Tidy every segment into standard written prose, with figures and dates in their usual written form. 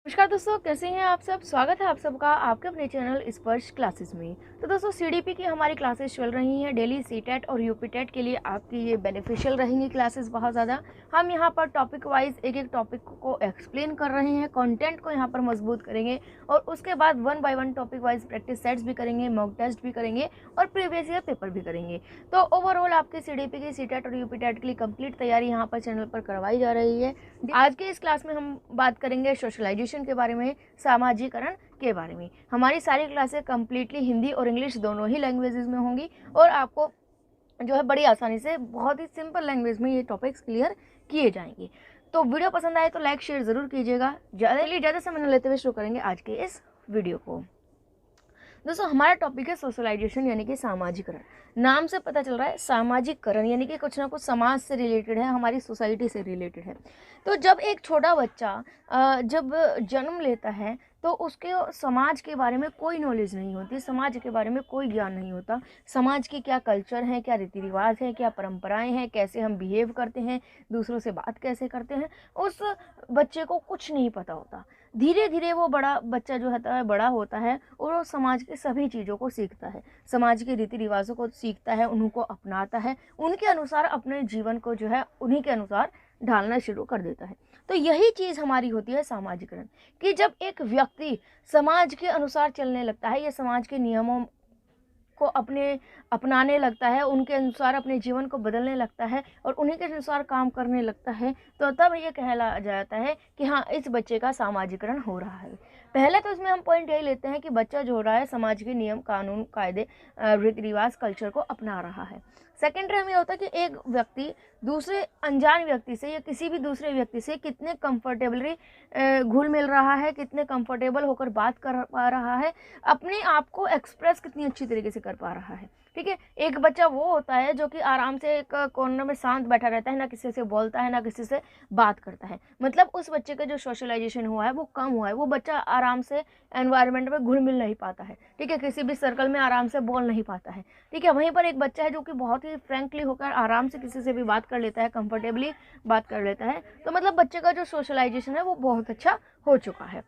नमस्कार दोस्तों, कैसे हैं आप सब। स्वागत है आप सबका आपके अपने चैनल स्पर्श क्लासेस में। तो दोस्तों, सीडीपी की हमारी क्लासेस चल रही हैं डेली। सीटेट और यूपीटेट के लिए आपकी ये बेनिफिशियल रहेंगी क्लासेस बहुत ज़्यादा। हम यहाँ पर टॉपिक वाइज एक एक टॉपिक को एक्सप्लेन कर रहे हैं, कंटेंट को यहाँ पर मजबूत करेंगे और उसके बाद 1 by 1 topic wise practice sets भी करेंगे, मॉक टेस्ट भी करेंगे और प्रीवियस ईयर पेपर भी करेंगे। तो ओवरऑल आपके सीडीपी की सीटेट और यूपीटेट के लिए कंप्लीट तैयारी यहाँ पर चैनल पर करवाई जा रही है। आज के इस क्लास में हम बात करेंगे सोशलाइजेशन के बारे में, सामाजिकरण के बारे में। हमारी सारी क्लासेस कम्प्लीटली हिंदी और इंग्लिश दोनों ही लैंग्वेजेस में होंगी और आपको जो है बड़ी आसानी से बहुत ही सिंपल लैंग्वेज में ये टॉपिक्स क्लियर किए जाएंगे। तो वीडियो पसंद आए तो लाइक शेयर ज़रूर कीजिएगा। ज़्यादा समय न लेते हुए शुरू करेंगे आज के इस वीडियो को। दोस्तों, हमारा टॉपिक है सोशलाइजेशन यानी कि सामाजिकरण। नाम से पता चल रहा है सामाजिकरण यानी कि कुछ ना कुछ समाज से रिलेटेड है, हमारी सोसाइटी से रिलेटेड है। तो जब एक छोटा बच्चा जब जन्म लेता है तो उसके समाज के बारे में कोई नॉलेज नहीं होती, समाज के बारे में कोई ज्ञान नहीं होता। समाज के क्या कल्चर हैं, क्या रीति रिवाज है, क्या परंपराएं हैं, कैसे हम बिहेव करते हैं, दूसरों से बात कैसे करते हैं, उस बच्चे को कुछ नहीं पता होता। धीरे धीरे वो बड़ा बच्चा जो होता है बड़ा होता है और वो समाज के सभी चीज़ों को सीखता है, समाज के रीति रिवाजों को सीखता है, उनको अपनाता है, उनके अनुसार अपने जीवन को जो है उन्हीं के अनुसार ढालना शुरू कर देता है। तो यही चीज़ हमारी होती है सामाजिकरण, कि जब एक व्यक्ति समाज के अनुसार चलने लगता है या समाज के नियमों को अपनाने लगता है, उनके अनुसार अपने जीवन को बदलने लगता है और उन्हीं के अनुसार काम करने लगता है, तो तब ये कहला जाता है कि हाँ, इस बच्चे का सामाजिकरण हो रहा है। पहले तो इसमें हम पॉइंट यही लेते हैं कि बच्चा जो हो रहा है समाज के नियम कानून कायदे रीति रिवाज कल्चर को अपना रहा है। सेकेंडरी में होता है कि एक व्यक्ति दूसरे अनजान व्यक्ति से या किसी भी दूसरे व्यक्ति से कितने कंफर्टेबली घुल मिल रहा है, कितने कंफर्टेबल होकर बात कर पा रहा है, अपने आप को एक्सप्रेस कितनी अच्छी तरीके से कर पा रहा है। ठीक है, एक बच्चा वो होता है जो कि आराम से एक कॉर्नर में शांत बैठा रहता है, ना किसी से बोलता है ना किसी से बात करता है, मतलब उस बच्चे का जो सोशलाइजेशन हुआ है वो कम हुआ है। वो बच्चा आराम से एनवायरनमेंट में घुल मिल नहीं पाता है, ठीक है, किसी भी सर्कल में आराम से बोल नहीं पाता है। ठीक है, वहीं पर एक बच्चा है जो कि बहुत ही फ्रेंकली होकर आराम से किसी से भी बात कर लेता है, कंफर्टेबली बात कर लेता है, तो मतलब बच्चे का जो सोशलाइजेशन है वो बहुत अच्छा हो चुका है।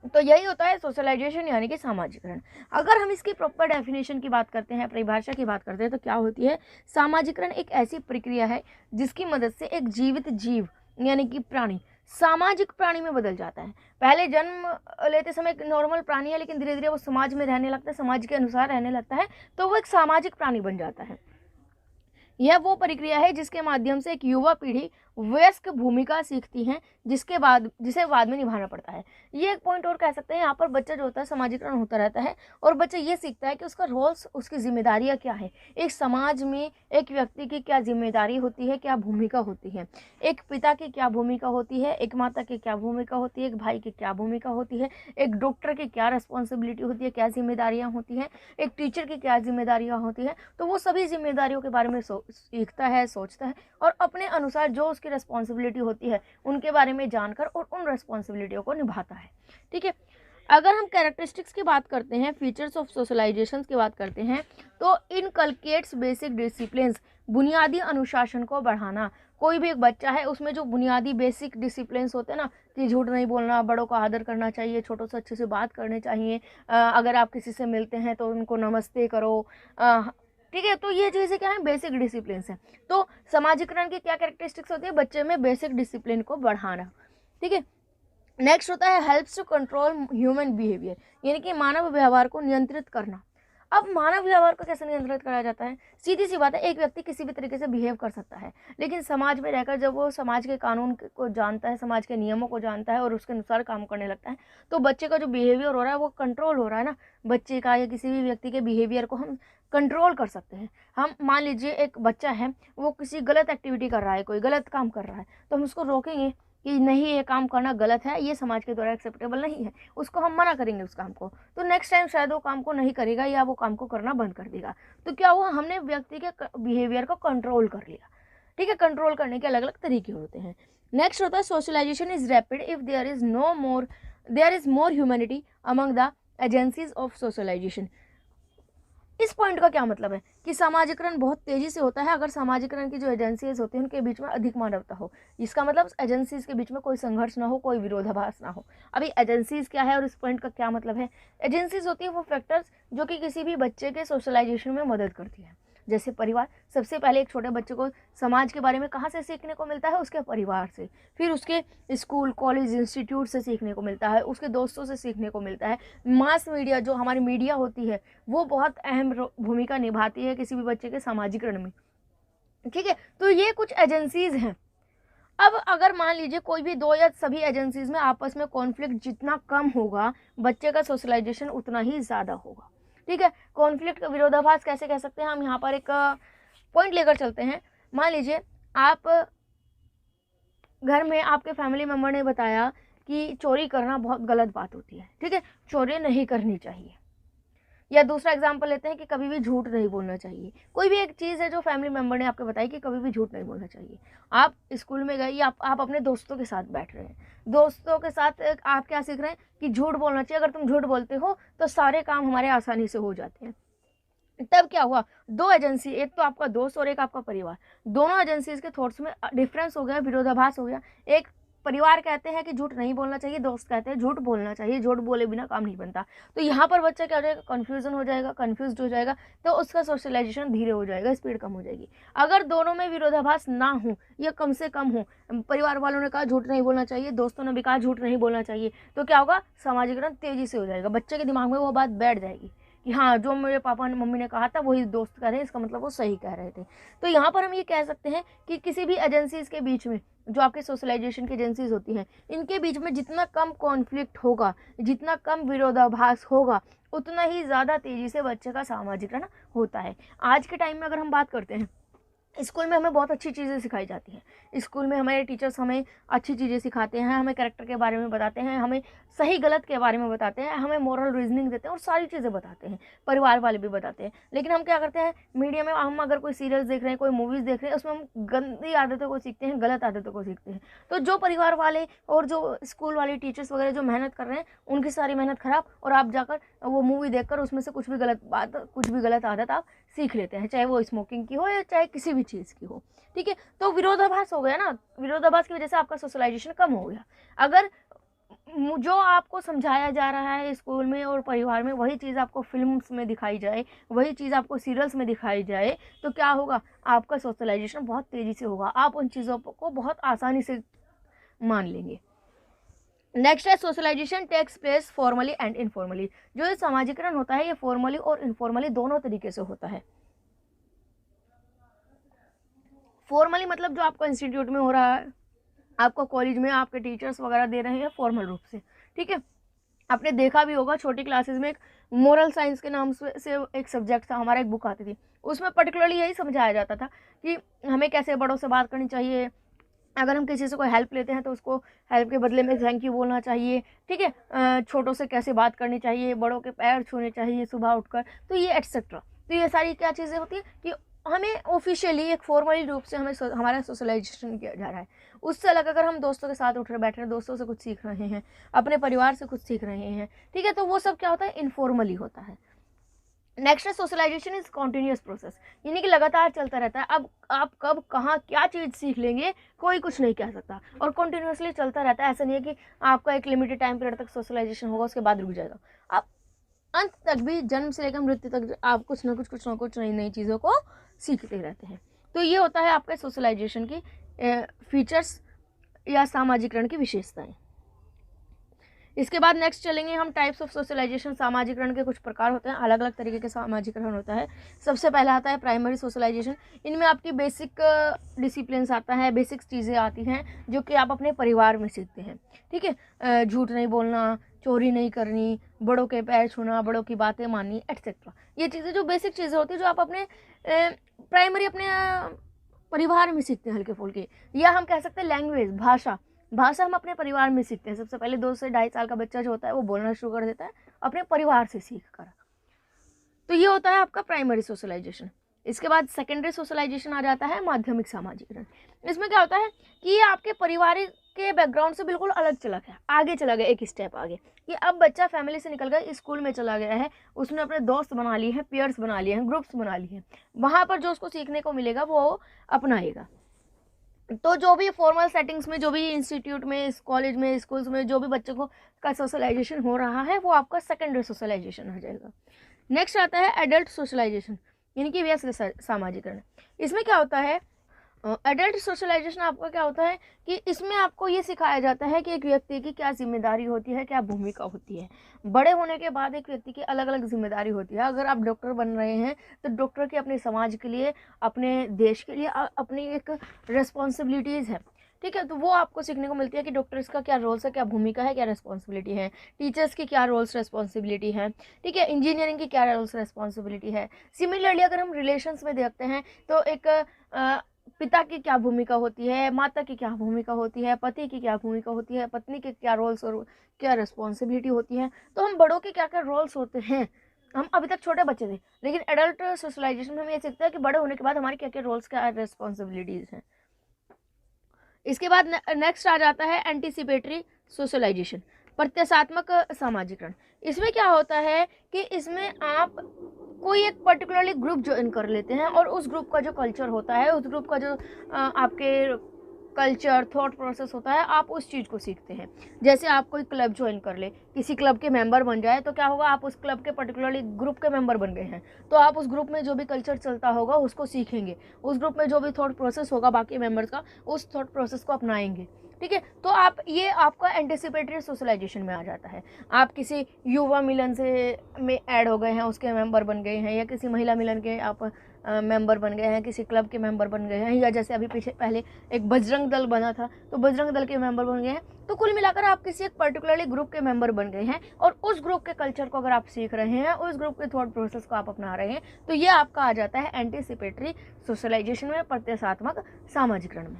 तो यही होता है सोशलाइजेशन यानी कि सामाजिकरण। अगर हम इसकी प्रॉपर डेफिनेशन की बात करते हैं, परिभाषा की बात करते हैं, तो क्या होती है सामाजिकरण? एक ऐसी प्रक्रिया है जिसकी मदद से एक जीवित जीव यानी कि प्राणी सामाजिक प्राणी में बदल जाता है। पहले जन्म लेते समय एक नॉर्मल प्राणी है, लेकिन धीरे धीरे वो समाज में रहने लगता है, समाज के अनुसार रहने लगता है, तो वो एक सामाजिक प्राणी बन जाता है। यह वो प्रक्रिया है जिसके माध्यम से एक युवा पीढ़ी वयस्क भूमिका सीखती है, जिसे बाद में निभाना पड़ता है। ये एक पॉइंट और कह सकते हैं, यहाँ पर बच्चा जो होता है समाजीकरण होता रहता है और बच्चा ये सीखता है कि उसका रोल्स, उसकी जिम्मेदारियाँ क्या है, एक समाज में एक व्यक्ति की क्या जिम्मेदारी होती है, क्या भूमिका होती है, एक पिता की क्या भूमिका होती है, एक माता की क्या भूमिका होती है, एक भाई की क्या भूमिका होती है, एक डॉक्टर की क्या रिस्पॉन्सिबिलिटी होती है, क्या जिम्मेदारियाँ होती हैं, एक टीचर की क्या जिम्मेदारियाँ होती हैं। तो वो सभी जिम्मेदारियों के बारे में सीखता है, सोचता है और अपने अनुसार जो उसकी रिस्पॉन्सिबिलिटी होती है उनके बारे में जानकर और उन रिस्पॉन्सिबिलिटियों को निभाता है। ठीक है, अगर हम कैरेक्टरिस्टिक्स की बात करते हैं, फीचर्स ऑफ सोशलाइजेशन की बात करते हैं, तो इनकलकेट्स बेसिक डिसिप्लिन्स, बुनियादी अनुशासन को बढ़ाना। कोई भी एक बच्चा है उसमें जो बुनियादी बेसिक डिसिप्लिन्स होते हैं ना, कि झूठ नहीं बोलना, बड़ों का आदर करना चाहिए, छोटों से अच्छे से बात करनी चाहिए, अगर आप किसी से मिलते हैं तो उनको नमस्ते करो, ठीक है, तो ये चीज़ें क्या है, बेसिक डिसिप्लिन है। तो सामाजिकरण की क्या कैरेक्टरिस्टिक्स होती है? बच्चे में बेसिक डिसिप्लिन को बढ़ाना। ठीक है, नेक्स्ट होता है helps to control human behaviour, यानी कि मानव व्यवहार को नियंत्रित करना। अब मानव व्यवहार को कैसे नियंत्रित करा जाता है? सीधी सी बात है, एक व्यक्ति किसी भी तरीके से बिहेव कर सकता है, लेकिन समाज में रहकर जब वो समाज के कानून को जानता है, समाज के नियमों को जानता है और उसके अनुसार काम करने लगता है, तो बच्चे का जो बिहेवियर हो रहा है वो कंट्रोल हो रहा है ना। बच्चे का या किसी भी व्यक्ति के बिहेवियर को हम कंट्रोल कर सकते हैं। हम मान लीजिए एक बच्चा है, वो किसी गलत एक्टिविटी कर रहा है, कोई गलत काम कर रहा है, तो हम उसको रोकेंगे कि नहीं, ये काम करना गलत है, ये समाज के द्वारा एक्सेप्टेबल नहीं है, उसको हम मना करेंगे उस काम को, तो नेक्स्ट टाइम शायद वो काम को नहीं करेगा या वो काम को करना बंद कर देगा। तो क्या हुआ, हमने व्यक्ति के बिहेवियर को कंट्रोल कर लिया। ठीक है, कंट्रोल करने के अलग अलग तरीके होते हैं। नेक्स्ट होता है socialisation is rapid if there is more humanity among the agencies of socialisation. इस पॉइंट का क्या मतलब है कि सामाजिकरण बहुत तेजी से होता है अगर सामाजिकरण की जो एजेंसीज होती हैं उनके बीच में अधिक मानवता हो। इसका मतलब एजेंसीज के बीच में कोई संघर्ष ना हो, कोई विरोधाभास ना हो। अभी एजेंसीज क्या है और इस पॉइंट का क्या मतलब है? एजेंसीज होती है वो फैक्टर्स जो कि किसी भी बच्चे के सोशलाइजेशन में मदद करती है। जैसे परिवार, सबसे पहले एक छोटे बच्चे को समाज के बारे में कहाँ से सीखने को मिलता है? उसके परिवार से। फिर उसके स्कूल, कॉलेज, इंस्टीट्यूट से सीखने को मिलता है, उसके दोस्तों से सीखने को मिलता है। मास मीडिया, जो हमारी मीडिया होती है, वो बहुत अहम भूमिका निभाती है किसी भी बच्चे के सामाजिकरण में। ठीक है, तो ये कुछ एजेंसीज हैं। अब अगर मान लीजिए कोई भी दो या सभी एजेंसीज में आपस में कॉन्फ्लिक्ट जितना कम होगा, बच्चे का सोशलाइजेशन उतना ही ज़्यादा होगा। ठीक है, कॉन्फ्लिक्ट, विरोधाभास कैसे कह सकते हैं हम? यहाँ पर एक पॉइंट लेकर चलते हैं। मान लीजिए आप घर में, आपके फैमिली मेम्बर ने बताया कि चोरी करना बहुत गलत बात होती है। ठीक है, चोरी नहीं करनी चाहिए। या दूसरा एग्जाम्पल लेते हैं कि कभी भी झूठ नहीं बोलना चाहिए। कोई भी एक चीज़ है जो फैमिली मेम्बर ने आपको बताई कि कभी भी झूठ नहीं बोलना चाहिए। आप स्कूल में गए या आप अपने दोस्तों के साथ बैठ रहे हैं, दोस्तों के साथ आप क्या सीख रहे हैं कि झूठ बोलना चाहिए। अगर तुम झूठ बोलते हो तो सारे काम हमारे आसानी से हो जाते हैं। तब क्या हुआ? दो एजेंसी, एक तो आपका दोस्त और एक आपका परिवार, दोनों एजेंसीज के थॉट्स में डिफरेंस हो गया, विरोधाभास हो गया। एक परिवार कहते हैं कि झूठ नहीं बोलना चाहिए, दोस्त कहते हैं झूठ बोलना चाहिए, झूठ बोले बिना काम नहीं बनता। तो यहाँ पर बच्चा क्या हो जाएगा? कन्फ्यूजन हो जाएगा, कन्फ्यूज हो जाएगा, तो उसका सोशलाइजेशन धीरे हो जाएगा, स्पीड कम हो जाएगी। अगर दोनों में विरोधाभास ना हो या कम से कम हो, परिवार वालों ने कहा झूठ नहीं बोलना चाहिए, दोस्तों ने भी कहा झूठ नहीं बोलना चाहिए, तो क्या होगा? सामाजिकरण तेजी से हो जाएगा। बच्चे के दिमाग में वो बात बैठ जाएगी कि हाँ, जो मेरे पापा ने, मम्मी ने कहा था वही दोस्त कह रहे हैं, इसका मतलब वो सही कह रहे थे। तो यहाँ पर हम ये कह सकते हैं कि किसी भी एजेंसीज के बीच में, जो आपके सोशलाइजेशन की एजेंसीज होती हैं, इनके बीच में जितना कम कॉन्फ्लिक्ट होगा, जितना कम विरोधाभास होगा, उतना ही ज़्यादा तेज़ी से बच्चे का सामाजिकरण होता है। आज के टाइम में अगर हम बात करते हैं, स्कूल में हमें बहुत अच्छी चीज़ें सिखाई जाती हैं। स्कूल में हमारे टीचर्स हमें अच्छी चीज़ें सिखाते हैं, हमें कैरेक्टर के बारे में बताते हैं, हमें सही गलत के बारे में बताते हैं, हमें मोरल रीजनिंग देते हैं और सारी चीज़ें बताते हैं। परिवार वाले भी बताते हैं। लेकिन हम क्या करते हैं, मीडिया में हम अगर कोई सीरियल्स देख रहे हैं, कोई मूवीज़ देख रहे हैं, उसमें हम गंदी आदतों को सीखते हैं, गलत आदतों को सीखते हैं। तो जो परिवार वाले और जो स्कूल वाले टीचर्स वगैरह जो मेहनत कर रहे हैं, उनकी सारी मेहनत खराब, और आप जाकर वो मूवी देखकर उसमें से कुछ भी गलत बात, कुछ भी गलत आदत आप सीख लेते हैं, चाहे वो स्मोकिंग की हो या चाहे किसी भी चीज़ की हो। ठीक है, तो विरोधाभास हो गया ना। विरोधाभास की वजह से आपका सोशलाइजेशन कम हो गया। अगर जो आपको समझाया जा रहा है स्कूल में और परिवार में, वही चीज़ आपको फिल्म्स में दिखाई जाए, वही चीज़ आपको सीरियल्स में दिखाई जाए, तो क्या होगा? आपका सोशलाइजेशन बहुत तेज़ी से होगा। आप उन चीज़ों को बहुत आसानी से मान लेंगे। नेक्स्ट है socialisation takes place formally and informally. जो ये सामाजिकरण होता है, ये फॉर्मली और इनफॉर्मली दोनों तरीके से होता है। फॉर्मली मतलब जो आपका इंस्टीट्यूट में हो रहा है, आपको कॉलेज में आपके टीचर्स वगैरह दे रहे हैं फॉर्मल रूप से। ठीक है, आपने देखा भी होगा छोटी क्लासेस में एक मोरल साइंस के नाम से एक सब्जेक्ट था, हमारा एक बुक आती थी, उसमें पर्टिकुलरली यही समझाया जाता था कि हमें कैसे बड़ों से बात करनी चाहिए। अगर हम किसी से कोई हेल्प लेते हैं तो उसको हेल्प के बदले में थैंक यू बोलना चाहिए। ठीक है, छोटों से कैसे बात करनी चाहिए, बड़ों के पैर छूने चाहिए सुबह उठकर, तो ये एटसेट्रा। तो ये सारी क्या चीज़ें होती हैं कि हमें ऑफिशियली एक फॉर्मली रूप से हमें हमारा सोशलाइजेशन किया जा रहा है। उससे अलग अगर हम दोस्तों के साथ उठ रहे बैठ रहे हैं, दोस्तों से कुछ सीख रहे हैं, अपने परिवार से कुछ सीख रहे हैं, ठीक है, तो वो सब क्या होता है? इनफॉर्मली होता है। नेक्स्ट है सोशलाइजेशन इज कॉन्टिन्यूस प्रोसेस, यानी कि लगातार चलता रहता है। अब आप कब कहाँ क्या चीज़ सीख लेंगे कोई कुछ नहीं कह सकता, और कॉन्टिन्यूसली चलता रहता है। ऐसा नहीं है कि आपका एक लिमिटेड टाइम पीरियड तक सोशलाइजेशन होगा उसके बाद रुक जाएगा। आप अंत तक भी, जन्म से लेकर मृत्यु तक, आप कुछ ना कुछ नई नई चीज़ों को सीखते रहते हैं। तो ये होता है आपके सोशलाइजेशन की फीचर्स या सामाजिकरण की विशेषताएं। इसके बाद नेक्स्ट चलेंगे हम टाइप्स ऑफ सोशलाइजेशन। सामाजिकरण के कुछ प्रकार होते हैं, अलग अलग तरीके के सामाजिकरण होता है। सबसे पहला आता है प्राइमरी सोशलाइजेशन। इनमें आपकी बेसिक डिसिप्लिन्स आता है, बेसिक चीज़ें आती हैं जो कि आप अपने परिवार में सीखते हैं। ठीक है, झूठ नहीं बोलना, चोरी नहीं करनी, बड़ों के पैर छूना, बड़ों की बातें माननी, एटसेट्रा। ये चीज़ें जो बेसिक चीज़ें होती हैं जो आप अपने प्राइमरी अपने परिवार में सीखते हैं, हल्के फुल्के। या हम कह सकते हैं लैंग्वेज, भाषा। भाषा हम अपने परिवार में सीखते हैं। सबसे पहले 2 से 2.5 साल का बच्चा जो होता है वो बोलना शुरू कर देता है अपने परिवार से सीख कर। तो ये होता है आपका प्राइमरी सोशलाइजेशन। इसके बाद सेकेंडरी सोशलाइजेशन आ जाता है, माध्यमिक सामाजिकरण। इसमें क्या होता है कि ये आपके परिवार के बैकग्राउंड से बिल्कुल अलग चला गया, आगे चला गया, एक स्टेप आगे, कि अब बच्चा फैमिली से निकल गया, स्कूल में चला गया है, उसने अपने दोस्त बना लिए हैं, पेयर्स बना लिए हैं, ग्रुप्स बना लिए हैं, वहाँ पर जो उसको सीखने को मिलेगा वो अपनाएगा। तो जो भी फॉर्मल सेटिंग्स में, जो भी इंस्टीट्यूट में, कॉलेज में, स्कूल्स में जो भी बच्चों को का सोशलाइजेशन हो रहा है वो आपका सेकेंडरी सोशलाइजेशन हो जाएगा। नेक्स्ट आता है एडल्ट सोशलाइजेशन, यानी कि वयस्क सामाजिकरण। इसमें क्या होता है, एडल्ट सोशलाइजेशन आपका क्या होता है कि इसमें आपको ये सिखाया जाता है कि एक व्यक्ति की क्या जिम्मेदारी होती है, क्या भूमिका होती है। बड़े होने के बाद एक व्यक्ति की अलग अलग जिम्मेदारी होती है। अगर आप डॉक्टर बन रहे हैं तो डॉक्टर की अपने समाज के लिए, अपने देश के लिए अपनी एक रिस्पॉन्सिबिलिटीज़ है, ठीक है। तो वो आपको सीखने को मिलती है कि डॉक्टर्स का क्या रोल्स है, क्या भूमिका है, क्या रिस्पॉन्सिबिलिटी है, टीचर्स की क्या रोल्स रिस्पॉन्सिबिलिटी है, ठीक है, इंजीनियरिंग की क्या रोल्स रिस्पॉन्सिबिलिटी है। सिमिलरली अगर हम रिलेशंस में देखते हैं तो एक पिता की क्या भूमिका होती है, माता की क्या भूमिका होती है, पति की क्या भूमिका होती है, पत्नी के क्या रोल्स और क्या रिस्पॉन्सिबिलिटी होती है। तो हम बड़ों के क्या क्या रोल्स होते हैं, हम अभी तक छोटे बच्चे थे, लेकिन एडल्ट सोशलाइजेशन में हम ये सीखते हैं कि बड़े होने के बाद हमारे क्या क्या रोल्स, क्या रिस्पॉन्सिबिलिटीज़ हैं। इसके बाद नेक्स्ट आ जाता है एंटीसिपेटरी सोशलाइजेशन, प्रत्याशात्मक सामाजिकरण। इसमें क्या होता है कि इसमें आप कोई एक पर्टिकुलरली ग्रुप ज्वाइन कर लेते हैं और उस ग्रुप का जो कल्चर होता है, उस ग्रुप का जो आपके कल्चर, थॉट प्रोसेस होता है, आप उस चीज़ को सीखते हैं। जैसे आप कोई क्लब ज्वाइन कर ले, किसी क्लब के मेंबर बन जाए, तो क्या होगा, आप उस क्लब के पर्टिकुलरली ग्रुप के मेंबर बन गए हैं, तो आप उस ग्रुप में जो भी कल्चर चलता होगा उसको सीखेंगे, उस ग्रुप में जो भी थॉट प्रोसेस होगा बाकी मेंबर्स का, उस थॉट प्रोसेस को अपनाएंगे, ठीक है। तो आप ये आपका एंटीसिपेटरी सोशलाइजेशन में आ जाता है। आप किसी युवा मिलन से में ऐड हो गए हैं, उसके मेंबर बन गए हैं, या किसी महिला मिलन के आप मेंबर बन गए हैं, किसी क्लब के मेंबर बन गए हैं, या जैसे अभी पहले एक बजरंग दल बना था तो बजरंग दल के मेंबर बन गए हैं। तो कुल मिलाकर आप किसी एक पर्टिकुलरली ग्रुप के मेंबर बन गए हैं और उस ग्रुप के कल्चर को अगर आप सीख रहे हैं, उस ग्रुप के थॉट प्रोसेस को आप अपना रहे हैं, तो ये आपका आ जाता है एंटीसिपेटरी सोशलाइजेशन में, प्रत्याशात्मक सामाजिकरण में।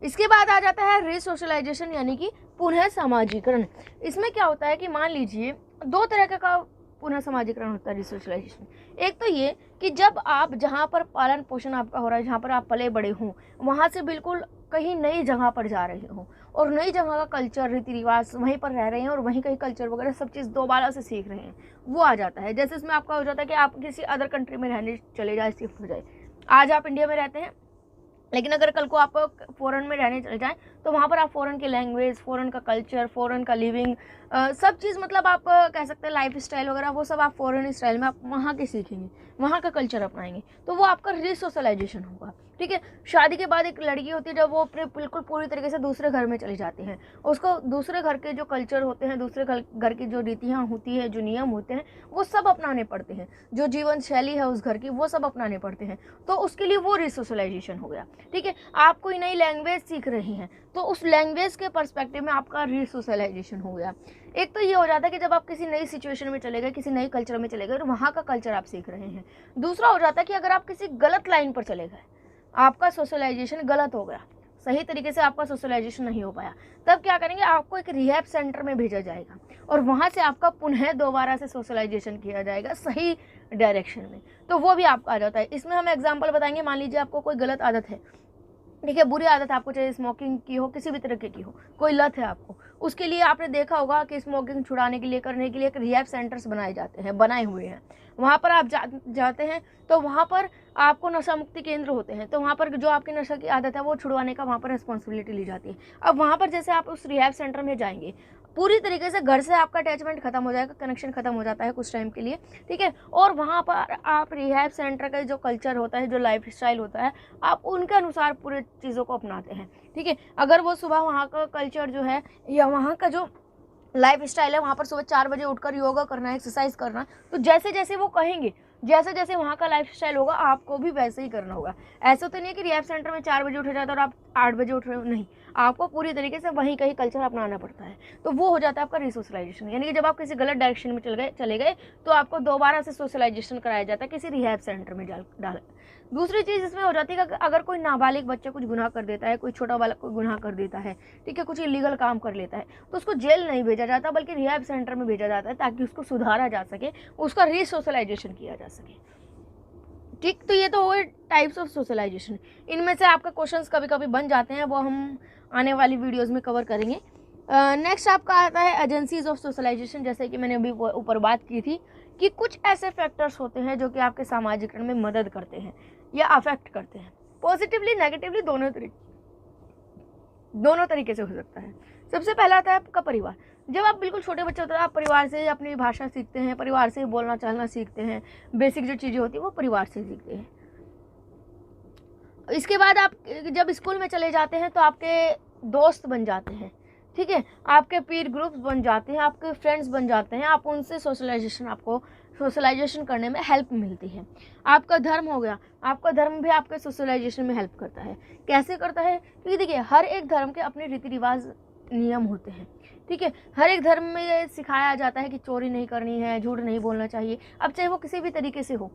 इसके बाद आ जाता है रीसोशलाइजेशन, यानी कि पुनः सामाजिकरण। इसमें क्या होता है कि मान लीजिए दो तरह का पुनः सामाजिकरण होता है रिसोशलाइजेशन। एक तो ये कि जब आप जहाँ पर पालन पोषण आपका हो रहा है, जहाँ पर आप पले बड़े हों, वहाँ से बिल्कुल कहीं नई जगह पर जा रहे हो और नई जगह का कल्चर, रीति रिवाज वहीं पर रह रहे हैं और वहीं कहीं कल्चर वगैरह सब चीज़ दोबारा से सीख रहे हैं, वो आ जाता है। जैसे इसमें आपका हो जाता है कि आप किसी अदर कंट्री में रहने चले जाए, शिफ्ट हो जाए। आज आप इंडिया में रहते हैं, लेकिन अगर कल को आप फ़ॉरेन में रहने चले जाएँ तो वहाँ पर आप फ़ॉरेन की लैंग्वेज, फ़ॉरेन का कल्चर, फ़ॉरेन का लिविंग, सब चीज़, मतलब आप कह सकते हैं लाइफ स्टाइल वगैरह, वो सब आप फ़ॉरेन स्टाइल में आप वहाँ के सीखेंगे, वहाँ का कल्चर अपनाएंगे, तो वो आपका रीसोशलाइजेशन होगा, ठीक है। शादी के बाद एक लड़की होती है, जब वो अपने बिल्कुल पूरी तरीके से दूसरे घर में चली जाती हैं, उसको दूसरे घर के जो कल्चर होते हैं, दूसरे घर की जो रीतियाँ होती है, जो नियम होते हैं, वो सब अपनाने पड़ते हैं, जो जीवन शैली है उस घर की, वो सब अपनाने पड़ते हैं। तो उसके लिए वो रीसोशलाइजेशन हो गया, ठीक है। आप कोई नई लैंग्वेज सीख रही हैं तो उस लैंग्वेज के पर्सपेक्टिव में आपका रीसोशलाइजेशन हो गया। एक तो ये हो जाता है कि जब आप किसी नई सिचुएशन में चले गए, किसी नई कल्चर में चले गए, तो वहाँ का कल्चर आप सीख रहे हैं। दूसरा हो जाता है कि अगर आप किसी गलत लाइन पर चले गए, आपका सोशलाइजेशन गलत हो गया, सही तरीके से आपका सोशलाइजेशन नहीं हो पाया, तब क्या करेंगे, आपको एक रिहैब सेंटर में भेजा जाएगा और वहाँ से आपका पुनः दोबारा से सोशलाइजेशन किया जाएगा सही डायरेक्शन में। तो वो भी आपका आ जाता है। इसमें हम एग्जांपल बताएंगे। मान लीजिए आपको कोई गलत आदत है, ठीक है, बुरी आदत आपको, चाहे स्मोकिंग की हो, किसी भी तरह की हो, कोई लत है आपको, उसके लिए आपने देखा होगा कि स्मोकिंग छुड़ाने के लिए, करने के लिए एक रिहैब सेंटर्स बनाए जाते हैं, बनाए हुए हैं। वहाँ पर आप जाते हैं तो वहाँ पर आपको नशा मुक्ति केंद्र होते हैं, तो वहाँ पर जो आपकी नशा की आदत है वो छुड़वाने का वहाँ पर रिस्पॉन्सिबिलिटी ली जाती है। अब वहाँ पर जैसे आप उस रिहैब सेंटर में जाएंगे, पूरी तरीके से घर से आपका अटैचमेंट खत्म हो जाएगा, कनेक्शन खत्म हो जाता है कुछ टाइम के लिए, ठीक है। और वहाँ पर आप रिहैब सेंटर का जो कल्चर होता है, जो लाइफ स्टाइल होता है, आप उनके अनुसार पूरे चीज़ों को अपनाते हैं, ठीक है। अगर वो सुबह वहाँ का कल्चर जो है या वहाँ का जो लाइफ स्टाइल है, वहाँ पर सुबह 4 बजे उठकर योगा करना, एक्सरसाइज करना, तो जैसे जैसे वो कहेंगे, जैसे जैसे वहाँ का लाइफ स्टाइल होगा, आपको भी वैसे ही करना होगा। ऐसा तो नहीं है कि रिहैब सेंटर में 4 बजे उठा जाता है और आप 8 बजे उठ रहे हो, नहीं, आपको पूरी तरीके से वहीं कहीं कल्चर अपनाना पड़ता है। तो वो हो जाता है आपका रिसोशलाइजेशन, यानी कि जब आप किसी गलत डायरेक्शन में चले गए तो आपको दोबारा से सोशलाइजेशन कराया जाता है किसी रिहैब सेंटर में डाल। दूसरी चीज़ इसमें हो जाती है कि अगर कोई नाबालिग बच्चा कुछ गुनाह कर देता है, कोई छोटा बालक कोई गुनाह कर देता है, ठीक है, कुछ इलीगल काम कर लेता है, तो उसको जेल नहीं भेजा जाता बल्कि रिहैब सेंटर में भेजा जाता है, ताकि उसको सुधारा जा सके, उसका रीसोशलाइजेशन किया जा सके, ठीक। तो ये तो हुए टाइप्स ऑफ सोशलाइजेशन। इनमें से आपके क्वेश्चंस कभी कभी बन जाते हैं, वो हम आने वाली वीडियोज़ में कवर करेंगे। नेक्स्ट आपका आता है एजेंसीज ऑफ सोशलाइजेशन। जैसे कि मैंने अभी ऊपर बात की थी कि कुछ ऐसे फैक्टर्स होते हैं जो कि आपके सामाजिकरण में मदद करते हैं या अफेक्ट करते हैं, पॉजिटिवली नेगेटिवली दोनों तरीके से हो सकता है। सबसे पहला आता है आपका परिवार। जब आप बिल्कुल छोटे बच्चे होते हैं, आप परिवार से अपनी भाषा सीखते हैं, परिवार से बोलना चालना सीखते हैं, बेसिक जो चीज़ें होती है वो परिवार से सीखते हैं। इसके बाद आप जब स्कूल में चले जाते हैं तो आपके दोस्त बन जाते हैं, ठीक है, आपके पीर ग्रुप्स बन जाते हैं, आपके फ्रेंड्स बन जाते हैं, आप उनसे आपको सोशलाइजेशन करने में हेल्प मिलती है। आपका धर्म हो गया, आपका धर्म भी आपके सोशलाइजेशन में हेल्प करता है। कैसे करता है? क्योंकि देखिए हर एक धर्म के अपने रीति रिवाज नियम होते हैं, ठीक है। हर एक धर्म में ये सिखाया जाता है कि चोरी नहीं करनी है, झूठ नहीं बोलना चाहिए। अब चाहे वो किसी भी तरीके से हो,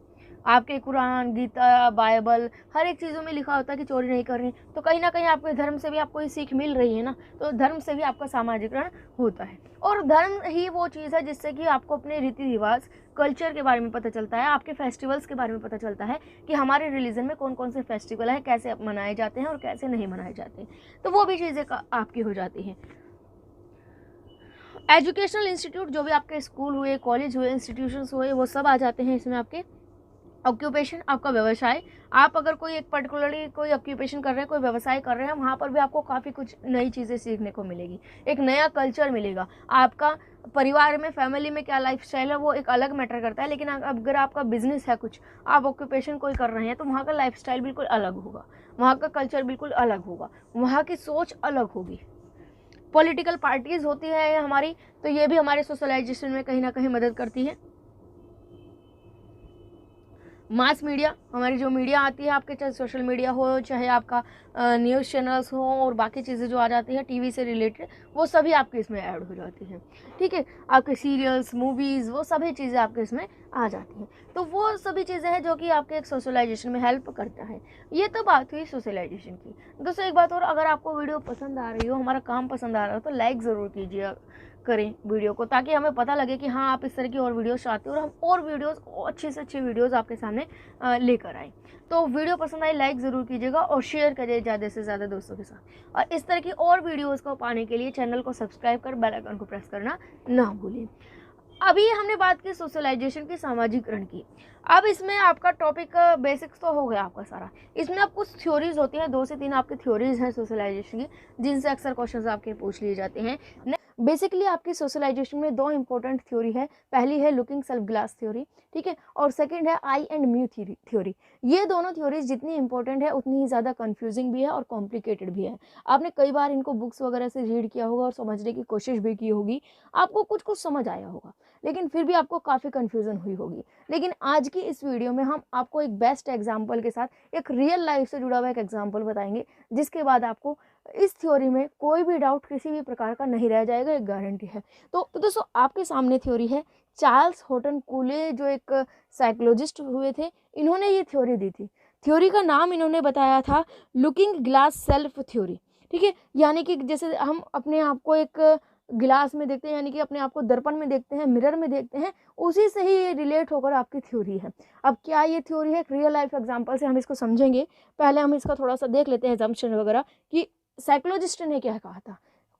आपके कुरान, गीता, बाइबल, हर एक चीज़ों में लिखा होता है कि चोरी नहीं करनी, तो कहीं ना कहीं आपके धर्म से भी आपको ये सीख मिल रही है ना, तो धर्म से भी आपका सामाजिकरण होता है। और धर्म ही वो चीज़ है जिससे कि आपको अपने रीति रिवाज, कल्चर के बारे में पता चलता है, आपके फेस्टिवल्स के बारे में पता चलता है कि हमारे रिलीजन में कौन कौन से फेस्टिवल हैं, कैसे मनाए जाते हैं और कैसे नहीं मनाए जाते, तो वो भी चीज़ें आपकी हो जाती हैं। एजुकेशनल इंस्टीट्यूट, जो भी आपके स्कूल हुए, कॉलेज हुए, इंस्टीट्यूशंस हुए, वो सब आ जाते हैं इसमें। आपके ऑक्यूपेशन, आपका व्यवसाय, आप अगर कोई एक पर्टिकुलरली कोई ऑक्यूपेशन कर रहे हैं, कोई व्यवसाय कर रहे हैं, वहाँ पर भी आपको काफ़ी कुछ नई चीज़ें सीखने को मिलेगी, एक नया कल्चर मिलेगा। आपका परिवार में, फैमिली में क्या लाइफस्टाइल है वो एक अलग मैटर करता है, लेकिन अगर आपका बिजनेस है, कुछ आप ऑक्यूपेशन कोई कर रहे हैं, तो वहाँ का लाइफस्टाइल बिल्कुल अलग होगा, वहाँ का कल्चर बिल्कुल अलग होगा, वहाँ की सोच अलग होगी। पॉलिटिकल पार्टीज़ होती है हमारी, तो ये भी हमारे सोशलाइजेशन में कहीं ना कहीं मदद करती है। मास मीडिया, हमारी जो मीडिया आती है आपके, चाहे सोशल मीडिया हो, चाहे आपका न्यूज़ चैनल्स हो, और बाकी चीज़ें जो आ जाती है टीवी से रिलेटेड, वो सभी आपके इसमें ऐड हो जाती हैं, ठीक है। आपके सीरियल्स, मूवीज़, वो सभी चीज़ें आपके इसमें आ जाती हैं। तो वो सभी चीज़ें हैं जो कि आपके एक सोशलाइजेशन में हेल्प करता है। ये तो बात हुई सोशलाइजेशन की। दोस्तों एक बात और, अगर आपको वीडियो पसंद आ रही हो, हमारा काम पसंद आ रहा हो, तो लाइक ज़रूर कीजिए करें वीडियो को, ताकि हमें पता लगे कि हाँ आप इस तरह की और वीडियोस चाहते हो और हम और वीडियोस, अच्छी से अच्छी वीडियोस आपके सामने लेकर आए। तो वीडियो पसंद आई लाइक ज़रूर कीजिएगा और शेयर करिए ज़्यादा से ज़्यादा दोस्तों के साथ। और इस तरह की और वीडियोस को पाने के लिए चैनल को सब्सक्राइब कर बेल आइकन को प्रेस करना ना भूलें। अभी हमने बात की सोशलाइजेशन की, सामाजिकरण की। अब इसमें आपका टॉपिक बेसिक्स तो हो गया आपका सारा। इसमें अब कुछ थ्योरीज होती हैं, 2 से 3 आपकी थ्योरीज हैं सोशलाइजेशन की, जिनसे अक्सर क्वेश्चंस आपके पूछ लिए जाते हैं। बेसिकली आपकी सोशलाइजेशन में 2 इंपॉर्टेंट थ्योरी है। पहली है लुकिंग सेल्फ ग्लास थ्योरी, ठीक है, और सेकंड है आई एंड म्यू थ्योरी। ये दोनों थ्योरीज जितनी इंपॉर्टेंट है उतनी ही ज़्यादा कंफ्यूजिंग भी है और कॉम्प्लिकेटेड भी है। आपने कई बार इनको बुक्स वगैरह से रीड किया होगा और समझने की कोशिश भी की होगी, आपको कुछ कुछ समझ आया होगा, लेकिन फिर भी आपको काफ़ी कन्फ्यूज़न हुई होगी। लेकिन आज की इस वीडियो में हम आपको एक बेस्ट एग्जाम्पल के साथ एक रियल लाइफ से जुड़ा हुआ एक एग्जाम्पल बताएंगे, जिसके बाद आपको इस थ्योरी में कोई भी डाउट किसी भी प्रकार का नहीं रह जाएगा, एक गारंटी है। तो दोस्तों आपके सामने थ्योरी है। चार्ल्स हॉटन कूले जो एक साइकोलॉजिस्ट हुए थे, इन्होंने ये थ्योरी दी थी। थ्योरी का नाम इन्होंने बताया था लुकिंग ग्लास सेल्फ थ्योरी, ठीक है। यानी कि जैसे हम अपने आप को एक गिलास में देखते हैं, यानी कि अपने आप को दर्पण में देखते हैं, मिरर में देखते हैं, उसी से ही ये रिलेट होकर आपकी थ्योरी है। अब क्या ये थ्योरी है, एक रियल लाइफ एग्जांपल से हम इसको समझेंगे। पहले हम इसका थोड़ा सा देख लेते हैं एजम्पशन वगैरह कि साइकोलॉजिस्ट ने क्या कहा था,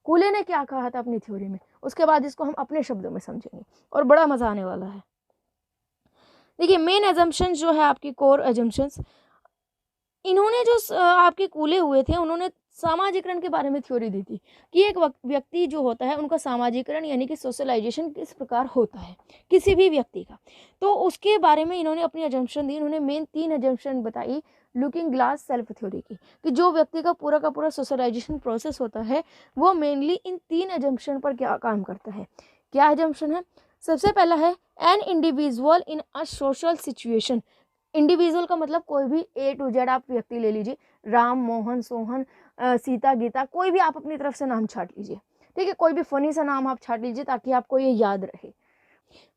कूले ने क्या कहा था अपनी थ्योरी में, उसके बाद इसको हम अपने शब्दों में समझेंगे और बड़ा मजा आने वाला है। देखिए मेन एजम्पशंस जो है आपकी कोर एजम्पशंस, इन्होंने जो आपके कूले हुए थे, उन्होंने सामाजिकरण के बारे में थ्योरी दी थी कि एक व्यक्ति जो होता है उनका सामाजिकरण यानी कि सोशलाइजेशन किस प्रकार होता है किसी भी व्यक्ति का, तो उसके बारे में इन्होंने अपनी एजम्पशन दी। इन्होंने मेन 3 एजम्पशन बताई लुकिंग ग्लास सेल्फ थ्योरी की, कि जो व्यक्ति का पूरा सोशलाइजेशन प्रोसेस होता है वो मेनली इन 3 एजम्पशन पर क्या काम करता है। क्या एजम्पशन है? सबसे पहला है an individual in a social situation. Individual का मतलब कोई भी A to Z आप व्यक्ति ले लीजिए, राम, मोहन, सोहन, सीता, गीता, कोई भी आप अपनी तरफ से नाम छाट लीजिए, ठीक है। कोई भी फनी सा नाम आप छाट लीजिए ताकि आपको ये याद रहे।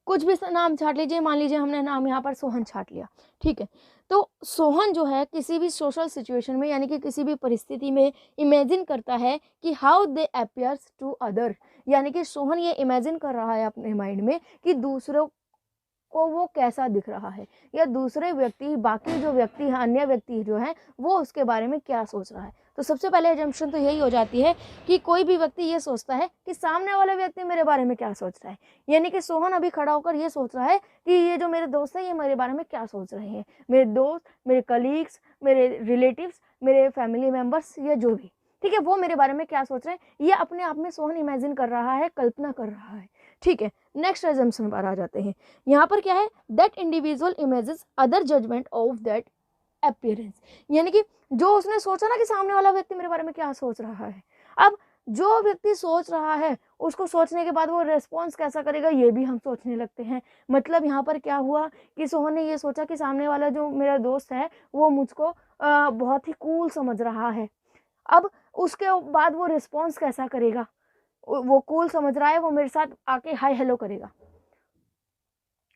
कुछ भी नाम छाट लीजिए, मान लीजिए हमने नाम यहाँ पर सोहन छाट लिया, ठीक है। तो सोहन जो है किसी भी सोशल सिचुएशन में यानी कि किसी भी परिस्थिति में इमेजिन करता है कि how they appears to other, यानी कि सोहन ये इमेजिन कर रहा है अपने माइंड में कि दूसरों को वो कैसा दिख रहा है, या दूसरे व्यक्ति, बाकी जो व्यक्ति है, अन्य व्यक्ति जो है वो उसके बारे में क्या सोच रहा है। तो सबसे पहले एजम्पशन तो यही हो जाती है कि कोई भी व्यक्ति ये सोचता है कि सामने वाला व्यक्ति मेरे बारे में क्या सोच रहा है। यानी कि सोहन अभी खड़ा होकर ये सोच रहा है कि ये जो मेरे दोस्त है ये मेरे बारे में क्या सोच रहे हैं, मेरे दोस्त, मेरे कलीग्स, मेरे रिलेटिव्स, मेरे फैमिली मेम्बर्स या जो भी, ठीक है, वो मेरे बारे में क्या सोच रहे हैं, ये अपने आप में सोहन इमेजिन कर रहा है, कल्पना कर रहा है। ठीक है, नेक्स्ट एजम्पशन पर आ जाते हैं। यहाँ पर क्या है, that individual images other judgement of that appearance. यानी कि जो उसने सोचा ना कि सामने वाला व्यक्ति मेरे बारे में क्या सोच रहा है, अब जो व्यक्ति सोच रहा है उसको सोचने के बाद वो रेस्पॉन्स कैसा करेगा ये भी हम सोचने लगते हैं। मतलब यहाँ पर क्या हुआ कि सोहन ने ये सोचा कि सामने वाला जो मेरा दोस्त है वो मुझको बहुत ही कूल समझ रहा है। अब उसके बाद वो रिस्पॉन्स कैसा करेगा, वो कूल समझ रहा है, वो मेरे साथ आके हाय हेलो करेगा,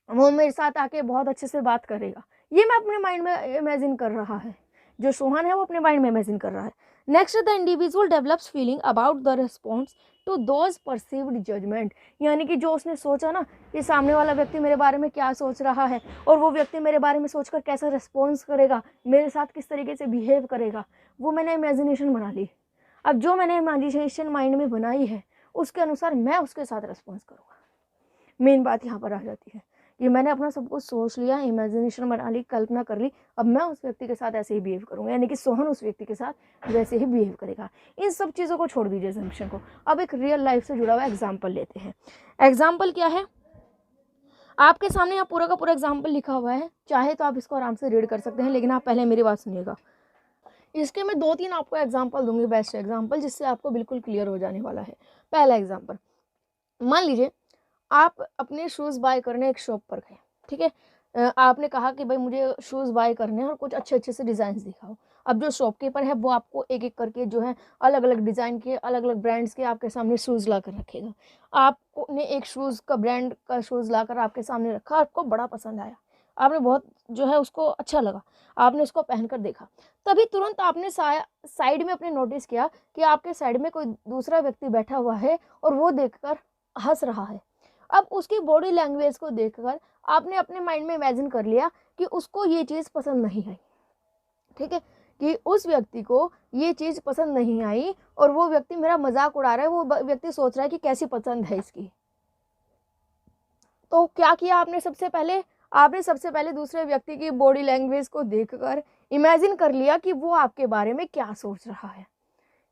वो मेरे साथ आके बहुत अच्छे से बात करेगा, ये मैं अपने माइंड में इमेजिन कर रहा है। जो सोहन है वो अपने माइंड में इमेजिन कर रहा है। Next, the individual develops feeling about the response to those perceived judgement. यानी कि जो उसने सोचा ना कि सामने वाला व्यक्ति मेरे बारे में क्या सोच रहा है और वो व्यक्ति मेरे बारे में सोचकर कैसा रिस्पॉन्स करेगा, मेरे साथ किस तरीके से बिहेव करेगा, वो मैंने इमेजिनेशन बना ली। अब जो मैंने इमेजिनेशन माइंड में बनाई है उसके अनुसार मैं उसके साथ रिस्पॉन्स करूँगा। मेन बात यहाँ पर आ जाती है, ये मैंने अपना सब कुछ सोच लिया, इमेजिनेशन बना ली, कल्पना कर ली, अब मैं उस व्यक्ति के साथ ऐसे ही बिहेव करूँगा, यानी कि सोहन उस व्यक्ति के साथ वैसे ही बिहेव करेगा। इन सब चीज़ों को छोड़ दीजिए असम्पशन को, अब एक रियल लाइफ से जुड़ा हुआ एग्जाम्पल लेते हैं। एग्जाम्पल क्या है, आपके सामने यहाँ पूरा का पूरा एग्जाम्पल लिखा हुआ है, चाहे तो आप इसको आराम से रीड कर सकते हैं, लेकिन आप पहले मेरी बात सुनिएगा। इसके मैं 2-3 आपको एग्जाम्पल दूंगी, बेस्ट एग्जाम्पल, जिससे आपको बिल्कुल क्लियर हो जाने वाला है। पहला एग्जाम्पल, मान लीजिए आप अपने शूज़ बाय करने एक शॉप पर गए, ठीक है, आपने कहा कि भाई मुझे शूज़ बाय करने हैं और कुछ अच्छे अच्छे से डिज़ाइन दिखाओ। अब जो शॉपकीपर है वो आपको एक एक करके जो है अलग अलग डिज़ाइन के, अलग अलग ब्रांड्स के आपके सामने शूज़ ला कर रखेगा। आपने एक शूज़ का ब्रांड का शूज़ ला कर आपके सामने रखा, आपको बड़ा पसंद आया, आपने बहुत जो है उसको अच्छा लगा, आपने उसको पहन कर देखा, तभी तुरंत आपने साइड में अपने नोटिस किया कि आपके साइड में कोई दूसरा व्यक्ति बैठा हुआ है और वो देखकर हंस रहा है। अब उसकी बॉडी लैंग्वेज को देखकर आपने अपने माइंड में इमेजिन कर लिया कि उसको ये चीज़ पसंद नहीं आई, ठीक है, कि उस व्यक्ति को ये चीज़ पसंद नहीं आई और वो व्यक्ति मेरा मजाक उड़ा रहा है, वो व्यक्ति सोच रहा है कि कैसी पसंद है इसकी। तो क्या किया आपने, सबसे पहले दूसरे व्यक्ति की बॉडी लैंग्वेज को देखकर इमेजिन कर लिया कि वो आपके बारे में क्या सोच रहा है,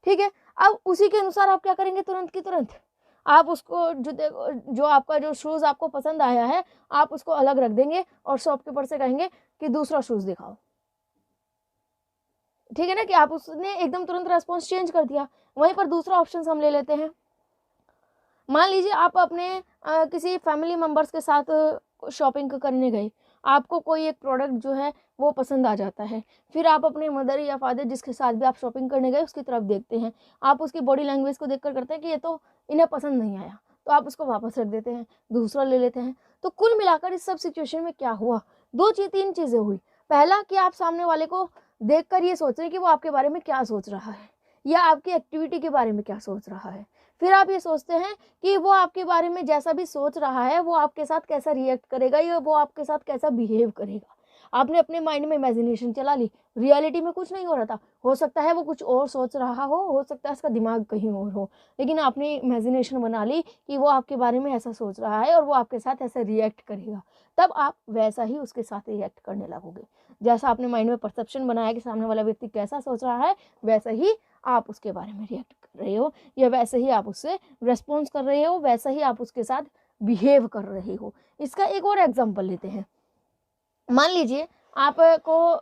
ठीक है। अब उसी के अनुसार आप क्या करेंगे, तुरंत की तुरंत आप उसको जो आपका जो शूज़ आपको पसंद आया है आप उसको अलग रख देंगे और शॉपकीपर से कहेंगे कि दूसरा शूज़ दिखाओ, ठीक है ना, कि आप उसने एकदम तुरंत रेस्पॉन्स चेंज कर दिया। वहीं पर दूसरा ऑप्शन हम ले लेते हैं, मान लीजिए आप अपने किसी फैमिली मेम्बर्स के साथ शॉपिंग करने गए, आपको कोई एक प्रोडक्ट जो है वो पसंद आ जाता है, फिर आप अपने मदर या फादर जिसके साथ भी आप शॉपिंग करने गए उसकी तरफ देखते हैं, आप उसकी बॉडी लैंग्वेज को देखकर करते हैं कि ये तो इन्हें पसंद नहीं आया, तो आप उसको वापस रख देते हैं, दूसरा ले लेते हैं। तो कुल मिलाकर इस सब सिचुएशन में क्या हुआ, 3 चीज़ें हुई। पहला कि आप सामने वाले को देखकर ये सोच रहे हैं कि वो आपके बारे में क्या सोच रहा है या आपकी एक्टिविटी के बारे में क्या सोच रहा है। फिर आप ये सोचते हैं कि वो आपके बारे में जैसा भी सोच रहा है वो आपके साथ कैसा रिएक्ट करेगा या वो आपके साथ कैसा बिहेव करेगा। आपने अपने माइंड में इमेजिनेशन चला ली, रियलिटी में कुछ नहीं हो रहा था, हो सकता है वो कुछ और सोच रहा हो सकता है उसका दिमाग कहीं और हो, लेकिन आपने इमेजिनेशन बना ली कि वो आपके बारे में ऐसा सोच रहा है और वो आपके साथ ऐसा रिएक्ट करेगा, तब आप वैसा ही उसके साथ रिएक्ट करने लगोगे। जैसा आपने माइंड में परसेप्शन बनाया कि सामने वाला व्यक्ति कैसा सोच रहा है वैसा ही आप उसके बारे में रिएक्ट कर रहे हो या वैसे ही आप उससे रेस्पॉन्स कर रहे हो, वैसा ही आप उसके साथ बिहेव कर रहे हो। इसका एक और एग्जांपल लेते हैं, मान लीजिए आपको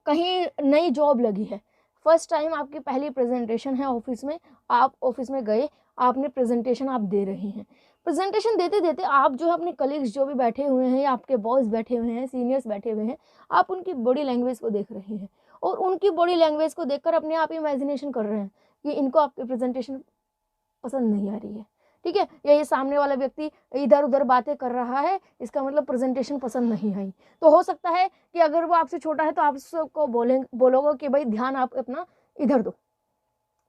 कहीं नई जॉब लगी है, फर्स्ट टाइम आपकी पहली प्रेजेंटेशन है ऑफिस में, आप ऑफिस में गए, आपने प्रेजेंटेशन आप दे रहे हैं, प्रेजेंटेशन देते देते आप जो है अपने कलीग्स जो भी बैठे हुए हैं या आपके बॉस बैठे हुए हैं, सीनियर्स बैठे हुए हैं, आप उनकी बॉडी लैंग्वेज को देख रहे हैं और उनकी बॉडी लैंग्वेज को देखकर अपने आप इमेजिनेशन कर रहे हैं कि इनको आपकी प्रेजेंटेशन पसंद नहीं आ रही है, ठीक है, या ये सामने वाला व्यक्ति इधर उधर बातें कर रहा है, इसका मतलब प्रेजेंटेशन पसंद नहीं आई। तो हो सकता है कि अगर वो आपसे छोटा है तो आप उसको बोलोगे कि भाई ध्यान आप अपना इधर दो,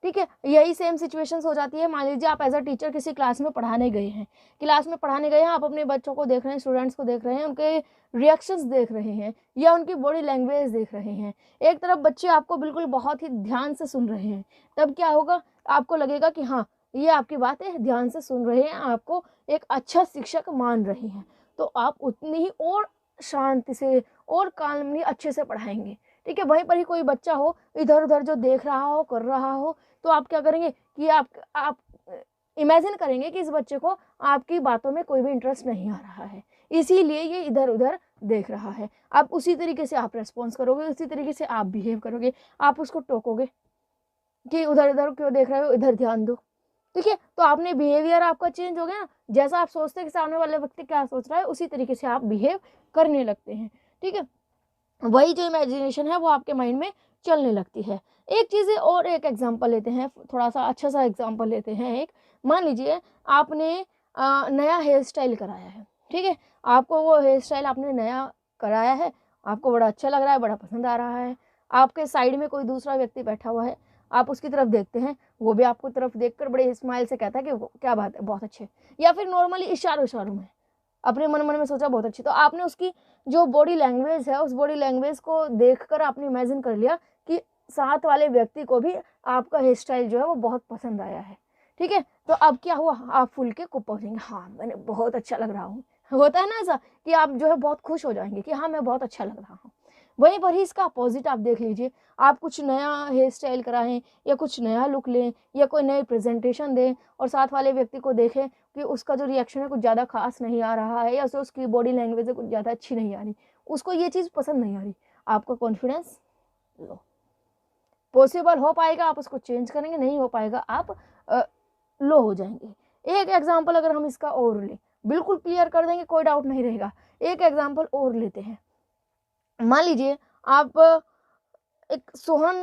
ठीक है, यही सेम सिचुएशंस हो जाती है। मान लीजिए आप एज अ टीचर किसी क्लास में पढ़ाने गए हैं, आप अपने बच्चों को देख रहे हैं, स्टूडेंट्स को देख रहे हैं, उनके रिएक्शंस देख रहे हैं या उनकी बॉडी लैंग्वेज देख रहे हैं। एक तरफ बच्चे आपको बिल्कुल बहुत ही ध्यान से सुन रहे हैं, तब क्या होगा, आपको लगेगा कि हाँ, ये आपकी बातें ध्यान से सुन रहे हैं, आपको एक अच्छा शिक्षक मान रहे हैं, तो आप उतनी ही और शांति से और काल्मली अच्छे से पढ़ाएंगे। ठीक है, वहीं पर ही कोई बच्चा हो इधर उधर जो देख रहा हो, कर रहा हो, तो आप क्या करेंगे कि आप इमेजिन करेंगे कि इस बच्चे को आपकी बातों में कोई भी इंटरेस्ट नहीं आ रहा है, इसीलिए ये इधर उधर देख रहा है। आप उसी तरीके से आप रेस्पॉन्स करोगे, उसी तरीके से आप बिहेव करोगे, आप उसको टोकोगे कि उधर उधर क्यों देख रहे हो, इधर ध्यान दो। ठीक है, तो आपने बिहेवियर आपका चेंज हो गया ना, जैसा आप सोचते हैं कि सामने वाले व्यक्ति क्या सोच रहा है, उसी तरीके से आप बिहेव करने लगते हैं। ठीक है, वही जो इमेजिनेशन है वो आपके माइंड में चलने लगती है। एक चीज़ और एक एग्जांपल लेते हैं, थोड़ा सा अच्छा सा एग्जांपल लेते हैं। एक मान लीजिए आपने नया हेयर स्टाइल कराया है। ठीक है, आपको वो हेयर स्टाइल आपने नया कराया है, आपको बड़ा अच्छा लग रहा है, बड़ा पसंद आ रहा है। आपके साइड में कोई दूसरा व्यक्ति बैठा हुआ है, आप उसकी तरफ देखते हैं, वो भी आपको तरफ देखकर बड़े स्माइल से कहता है कि क्या बात है, बहुत अच्छे, या फिर नॉर्मली इशारों में अपने मन में सोचा बहुत अच्छी। तो आपने उसकी जो बॉडी लैंग्वेज है, उस बॉडी लैंग्वेज को देखकर आपने इमेजिन कर लिया कि साथ वाले व्यक्ति को भी आपका हेयर स्टाइल जो है वो बहुत पसंद आया है। ठीक है, तो अब क्या हुआ, आप फूल के खूब पहुंचेंगे, हाँ मैंने बहुत अच्छा लग रहा हूँ। होता है ना ऐसा कि आप जो है बहुत खुश हो जाएंगे कि हाँ मैं बहुत अच्छा लग रहा हूँ। वहीं पर ही इसका अपोजिट आप देख लीजिए, आप कुछ नया हेयर स्टाइल कराएं या कुछ नया लुक लें या कोई नई प्रेजेंटेशन दें और साथ वाले व्यक्ति को देखें कि उसका जो रिएक्शन है कुछ ज़्यादा खास नहीं आ रहा है या उसकी बॉडी लैंग्वेज है कुछ ज़्यादा अच्छी नहीं आ रही, उसको ये चीज़ पसंद नहीं आ रही, आपका कॉन्फिडेंस लो। पॉसिबल हो पाएगा आप उसको चेंज करेंगे, नहीं हो पाएगा आप लो हो जाएंगे। एक एग्जाम्पल अगर हम इसका और लें, बिल्कुल क्लियर कर देंगे, कोई डाउट नहीं रहेगा। एक एग्जाम्पल और लेते हैं, मान लीजिए आप एक सोहन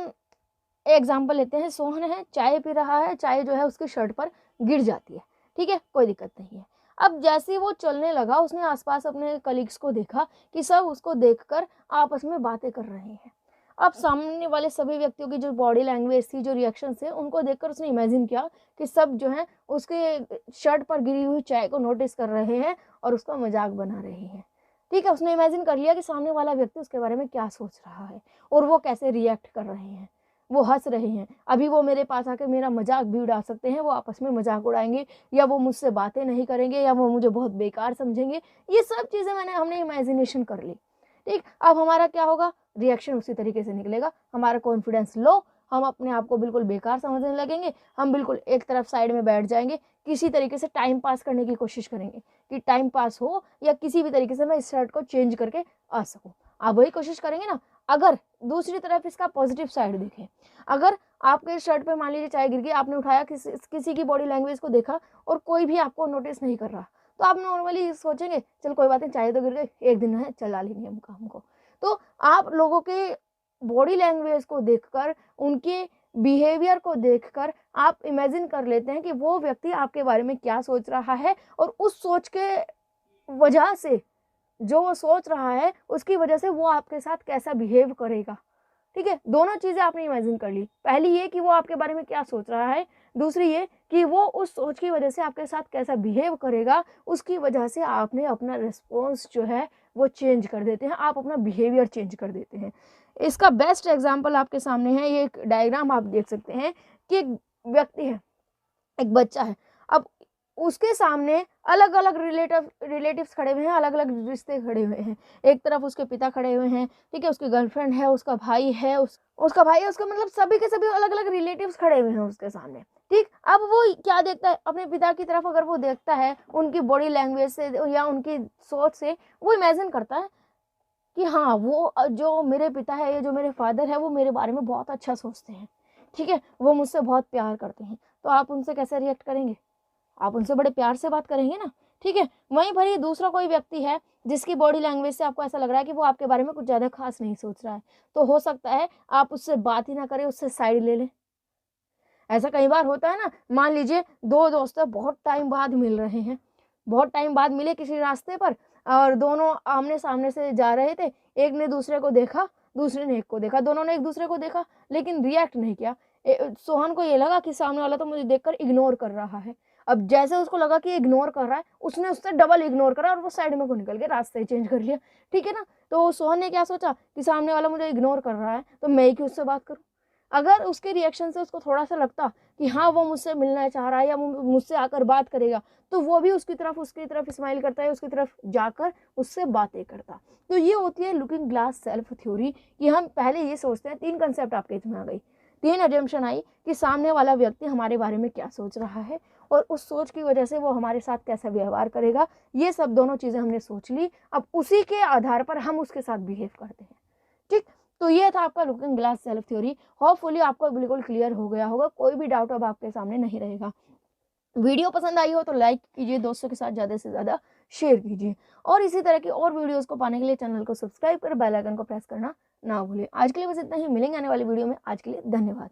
एग्जाम्पल लेते हैं। सोहन है, चाय पी रहा है, चाय जो है उसकी शर्ट पर गिर जाती है। ठीक है, कोई दिक्कत नहीं है। अब जैसे वो चलने लगा, उसने आसपास अपने कलीग्स को देखा कि सब उसको देखकर आपस में बातें कर रहे हैं। अब सामने वाले सभी व्यक्तियों की जो बॉडी लैंग्वेज थी, जो रिएक्शन थे, उनको देखकर उसने इमेजिन किया कि सब जो है उसके शर्ट पर गिरी हुई चाय को नोटिस कर रहे हैं और उसका मजाक बना रहे हैं। ठीक है, उसने इमेजिन कर लिया कि सामने वाला व्यक्ति उसके बारे में क्या सोच रहा है और वो कैसे रिएक्ट कर रहे हैं, वो हंस रहे हैं। अभी वो मेरे पास आकर मेरा मजाक भी उड़ा सकते हैं, वो आपस में मजाक उड़ाएंगे या वो मुझसे बातें नहीं करेंगे या वो मुझे बहुत बेकार समझेंगे। ये सब चीज़ें हमने इमेजिनेशन कर ली। ठीक, अब हमारा क्या होगा, रिएक्शन उसी तरीके से निकलेगा। हमारा कॉन्फिडेंस लो, हम अपने आप को बिल्कुल बेकार समझने लगेंगे, हम बिल्कुल एक तरफ साइड में बैठ जाएंगे, किसी तरीके से टाइम पास करने की कोशिश करेंगे कि टाइम पास हो या किसी भी तरीके से मैं इस शर्ट को चेंज करके आ सकूं। आप वही कोशिश करेंगे ना। अगर दूसरी तरफ इसका पॉजिटिव साइड देखें, अगर आपके शर्ट पे मान लीजिए चाय गिर गई, आपने उठाया, किसी की बॉडी लैंग्वेज को देखा और कोई भी आपको नोटिस नहीं कर रहा, तो आप नॉर्मली सोचेंगे चल कोई बात नहीं, चाय तो गिर गई, एक दिन है, चला लेंगे हम काम को। तो आप लोगों के बॉडी लैंग्वेज को देखकर, उनके बिहेवियर को देखकर आप इमेजिन कर लेते हैं कि वो व्यक्ति आपके बारे में क्या सोच रहा है और उस सोच के वजह से, जो वो सोच रहा है उसकी वजह से वो आपके साथ कैसा बिहेव करेगा। ठीक है, दोनों चीज़ें आपने इमेजिन कर ली। पहली ये कि वो आपके बारे में क्या सोच रहा है, दूसरी ये कि वो उस सोच की वजह से आपके साथ कैसा बिहेव करेगा, उसकी वजह से आपने अपना रिस्पॉन्स जो है वो चेंज कर देते हैं, आप अपना बिहेवियर चेंज कर देते हैं। इसका बेस्ट एग्जाम्पल आपके सामने है, ये एक डायग्राम आप देख सकते हैं कि एक व्यक्ति है, एक बच्चा है, अब उसके सामने अलग अलग रिलेटिव्स खड़े हुए हैं, अलग अलग रिश्ते खड़े हुए हैं। एक तरफ उसके पिता खड़े हुए हैं, ठीक है, उसकी गर्लफ्रेंड है, उसका भाई है, उसका भाई है, उसका मतलब सभी के सभी अलग अलग रिलेटिव्स खड़े हुए हैं उसके सामने। ठीक, अब वो क्या देखता है, अपने पिता की तरफ अगर वो देखता है, उनकी बॉडी लैंग्वेज से या उनकी सोच से वो इमेजिन करता है कि हाँ, वो जो मेरे पिता है या जो मेरे फादर है वो मेरे बारे में बहुत अच्छा सोचते हैं। ठीक है, वो मुझसे बहुत प्यार करते हैं, तो आप उनसे कैसे रिएक्ट करेंगे, आप उनसे बड़े प्यार से बात करेंगे ना। ठीक है, वहीं पर ही दूसरा कोई व्यक्ति है जिसकी बॉडी लैंग्वेज से आपको ऐसा लग रहा है कि वो आपके बारे में कुछ ज़्यादा खास नहीं सोच रहा है, तो हो सकता है आप उससे बात ही ना करें, उससे साइड ले लें। ऐसा कई बार होता है ना, मान लीजिए दो दोस्त बहुत टाइम बाद मिल रहे हैं, बहुत टाइम बाद मिले किसी रास्ते पर और दोनों आमने सामने से जा रहे थे, एक ने दूसरे को देखा, दूसरे ने एक को देखा, दोनों ने एक दूसरे को देखा लेकिन रिएक्ट नहीं किया। सोहन को ये लगा कि सामने वाला तो मुझे देखकर इग्नोर कर रहा है। अब जैसे उसको लगा कि इग्नोर कर रहा है, उसने उससे डबल इग्नोर करा और वो साइड में को निकल गया, रास्ते चेंज कर लिया, ठीक है ना। तो सोहन ने क्या सोचा कि सामने वाला मुझे इग्नोर कर रहा है तो मैं ही क्यों उससे बात करूं। अगर उसके रिएक्शन से उसको थोड़ा सा लगता कि हाँ वो मुझसे मिलना चाह रहा है या मुझसे आकर बात करेगा, तो वो भी उसकी तरफ स्माइल करता है, उसकी तरफ जाकर उससे बातें करता। तो ये होती है लुकिंग ग्लास सेल्फ थ्योरी, कि हम पहले ये सोचते हैं, 3 कंसेप्ट आपके इसमें आ गई, 3 अजम्पशन आई कि सामने वाला व्यक्ति हमारे बारे में क्या सोच रहा है और उस सोच की वजह से वो हमारे साथ कैसा व्यवहार करेगा। ये सब दोनों चीजें हमने सोच ली, अब उसी के आधार पर हम उसके साथ बिहेव करते हैं, ठीक। तो ये था आपका looking glass self theory. Hopefully आपको बिल्कुल क्लियर हो गया होगा, कोई भी डाउट अब आपके सामने नहीं रहेगा। वीडियो पसंद आई हो तो लाइक कीजिए, दोस्तों के साथ ज़्यादा से ज़्यादा शेयर कीजिए, और इसी तरह की और वीडियोस को पाने के लिए चैनल को सब्सक्राइब कर बेल आइकन को प्रेस करना ना भूलें। आज के लिए बस इतना ही, मिलेंगे आने वाली वीडियो में। आज के लिए धन्यवाद।